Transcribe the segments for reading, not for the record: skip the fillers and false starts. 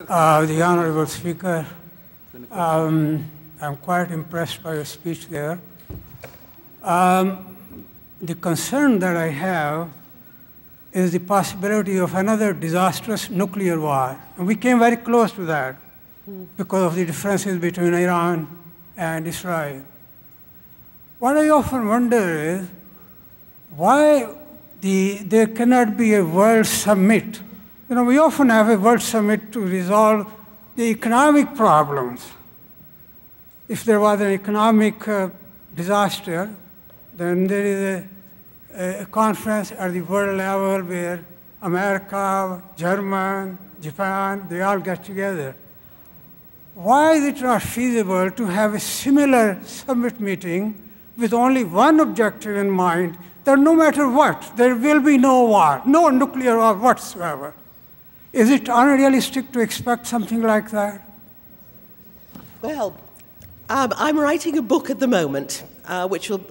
The Honorable Speaker, I'm quite impressed by your speech there. The concern that I have is the possibility of another disastrous nuclear war. And we came very close to that because of the differences between Iran and Israel. What I often wonder is why there cannot be a world summit. You know, we often have a world summit to resolve the economic problems. If there was an economic disaster, then there is a conference at the world level where America, Germany, Japan, they all get together. Why is it not feasible to have a similar summit meeting with only one objective in mind, that no matter what, there will be no war, no nuclear war whatsoever? Is it unrealistic to expect something like that? Well, I'm writing a book at the moment which will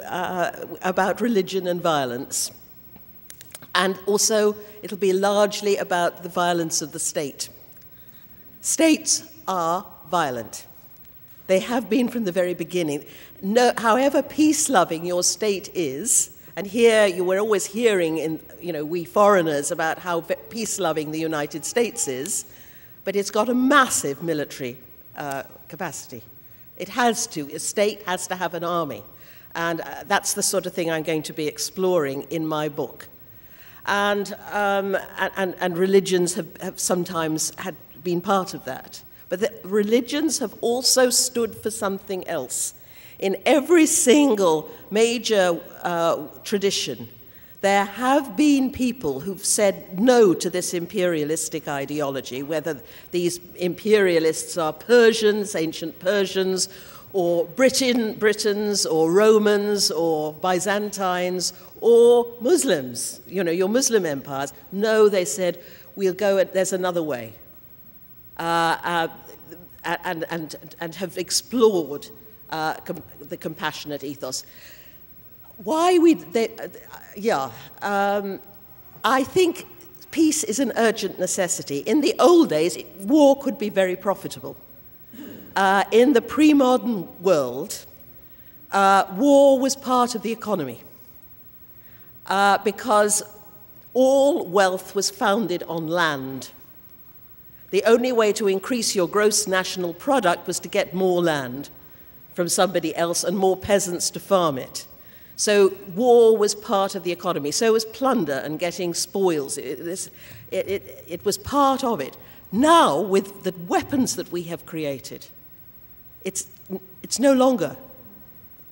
about religion and violence. And also, it'll be largely about the violence of the state. States are violent. They have been from the very beginning. No, however peace-loving your state is, and here you were always hearing, we foreigners, about how peace-loving the United States is, but it's got a massive military capacity. It has to. A state has to have an army. And that's the sort of thing I'm going to be exploring in my book. And religions have sometimes been part of that. But the religions have also stood for something else. In every single major tradition, there have been people who've said no to this imperialistic ideology, whether these imperialists are Persians, ancient Persians, or Britons, or Romans, or Byzantines, or Muslims, your Muslim empires. No, they said, we'll go, there's another way. And have explored the compassionate ethos. I think peace is an urgent necessity. In the old days, war could be very profitable. In the pre-modern world, war was part of the economy because all wealth was founded on land. The only way to increase your gross national product was to get more land from somebody else and more peasants to farm it. So war was part of the economy. So was plunder and getting spoils. It was part of it. Now, with the weapons that we have created, it's no longer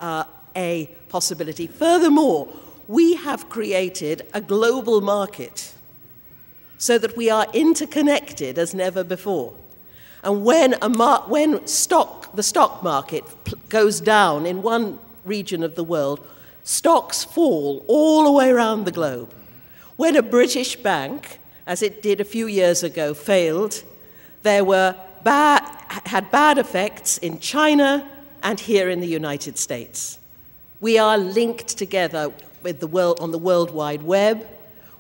a possibility. Furthermore, we have created a global market so that we are interconnected as never before. And when the stock market goes down in one region of the world, stocks fall all the way around the globe. When a British bank, as it did a few years ago, failed, there were had bad effects in China and here in the United States. We are linked together with the world on the World Wide Web.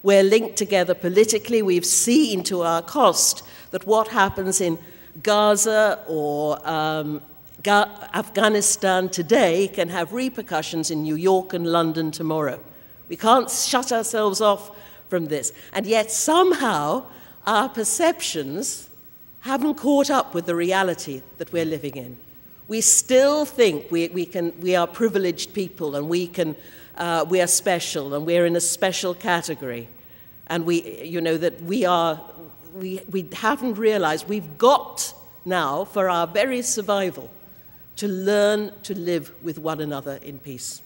We're linked together politically. We've seen to our cost that what happens in Gaza or Afghanistan today can have repercussions in New York and London tomorrow. We can't shut ourselves off from this. And yet somehow our perceptions haven't caught up with the reality that we're living in. We still think we are privileged people and we are special and we're in a special category. And we haven't realized we've got now, for our very survival, to learn to live with one another in peace.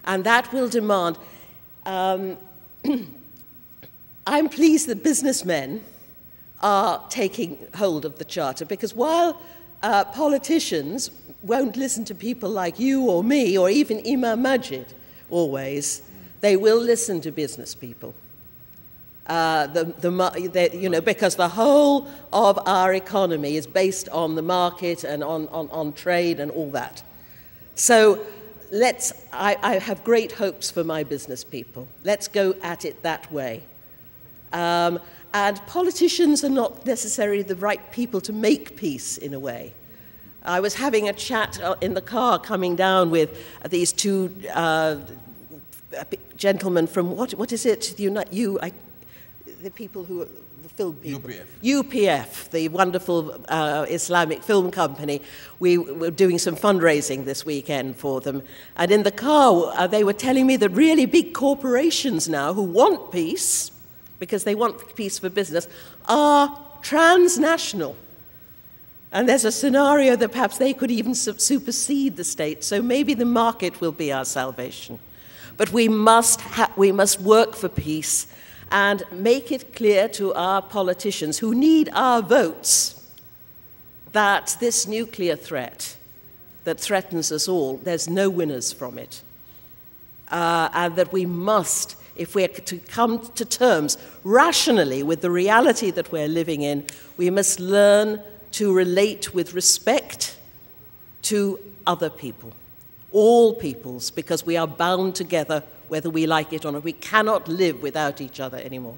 And that will demand, I'm pleased that businessmen are taking hold of the Charter, because while politicians won't listen to people like you or me or even Imam Majid always, they will listen to business people. Because the whole of our economy is based on the market and on trade and all that. So I have great hopes for my business people. Let's go at it that way. And politicians are not necessarily the right people to make peace, in a way. I was having a chat in the car coming down with these two gentlemen from, what is it? The people who are the film people. UPF, the wonderful Islamic film company. We were doing some fundraising this weekend for them. And in the car, they were telling me that really big corporations now who want peace, because they want peace for business, are transnational. And there's a scenario that perhaps they could even supersede the state, so maybe the market will be our salvation. But we must work for peace and make it clear to our politicians who need our votes that this nuclear threat that threatens us all, there's no winners from it. And that we must, if we're to come to terms rationally with the reality that we're living in, we must learn to relate with respect to other people, all peoples, because we are bound together whether we like it or not. We cannot live without each other anymore.